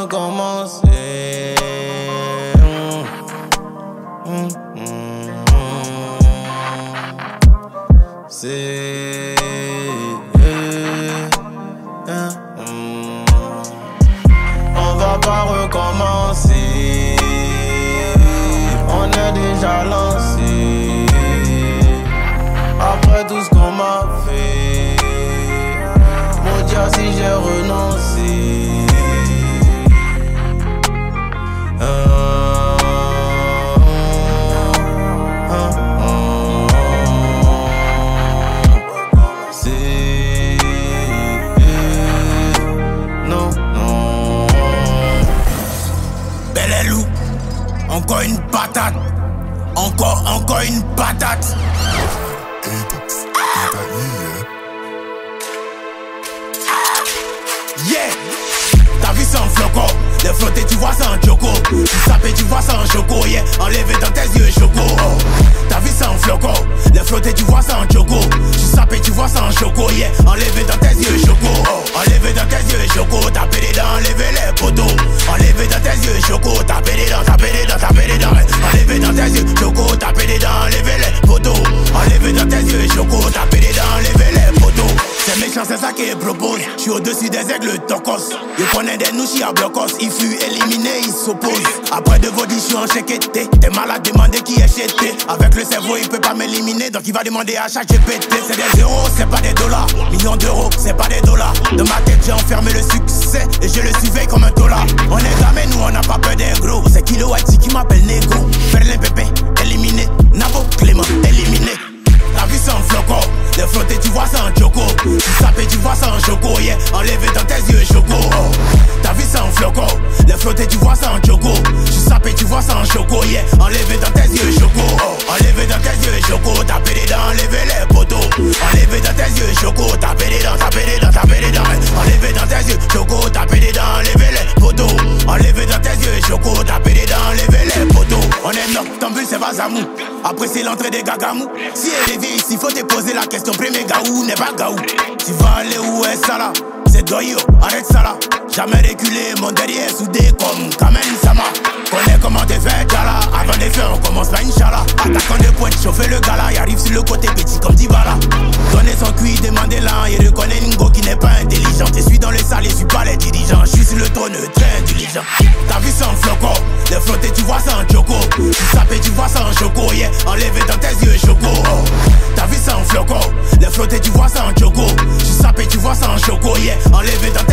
recommencer. On va pas recommencer. On est déjà lancé. Après tout ce qu'on m'a fait, mon Dieu, si j'ai renoncé. Encore une patate. Encore une patate. Yeah. Ta vie sans floco. Les flotter tu vois ça en choco. Tu sapes tu vois ça en choco. Yeah. Enlevé dans tes yeux choco. Oh. Ta vie sans floco. Les flotter tu vois ça en choco. Tu sapes tu vois ça en choco. Yeah. Enlevé dans tes yeux choco. Oh. Enlevé dans tes yeux choco. Taper les dents, enlever les poteaux. Enlevé dans tes yeux choco. Taper les dents, taper les dents, taper les dents. Enlevé dans tes yeux choco. Taper les dents, enlever les poteaux. Enlevé dans tes yeux choco. Taper les dents, enlever les poteaux. C'est méchant, c'est ça qu'il propose. J'suis au-dessus des aigles tocos. Il connaît des nouchis à blocos. Il fut éliminé, il s'oppose. Après de vos je suis en chéqueté. T'es malade, demander qui est chété. Avec le cerveau, il peut pas m'éliminer. Donc il va demander à chaque GPT. C'est des euros, c'est pas des dollars. Millions d'euros, c'est pas des dollars. Dans ma tête, j'ai enfermé le succès. Et je le suivais comme un dollar. On est gamin, nous on n'a pas peur des gros. C'est Kilo Whitey qui m'appelle Negro. Berlin Pépé, éliminé. Navo Clément, éliminé. La vie sans floco. Les flotter tu vois ça en choco. Tu sapes tu vois ça en choco. Yeah. Enlevé dans tes yeux choco. Oh. Ta vie sans floco. Les flotter tu vois ça en choco. Tu sapes tu vois ça en choco. Yeah. Enlevé dans tes yeux choco. Oh. Enlevé dans tes yeux choco. Taper les dents, enlever les poteaux. Enlevé dans tes yeux choco. Taper les dents, taper les dents, taper les dents. Enlevé dans tes yeux choco. Taper les dents, enlever les poteaux. Enlevé dans tes yeux choco. Taper les dents, enlever les poteaux. On est noctambule, c'est Bazamou. Après c'est l'entrée des gagamous. Si elle est vieille ici, faut te poser la question. Premier gaou n'est pas gaou. Tu vas aller où est ça là? C'est Doyo, arrête ça là. Jamais reculé, mon derrière soudé comme Kamen Sama. Connais comment t'es fait là. Avant de faire, on commence pas Inch'Allah. Attaquant de pointe, chauffer le gala. Il arrive sur le côté petit comme Dybala. Donner son cuit, demander là. Il reconnaît Ningo qui n'est pas intelligent. Je suis dans les salles, je suis pas les dirigeants. Je suis sur le trône, très intelligent. Ta vie sans floco. Les flotter, tu vois ça en choco. Tu sapes, tu vois ça en choco. Yeah. Enlevé dans tes yeux choco. Oh. Ta vie sans floco. Les flotter, tu vois ça en choco. Tu sapes, tu vois ça en choco. Yeah. Enlevé dans tes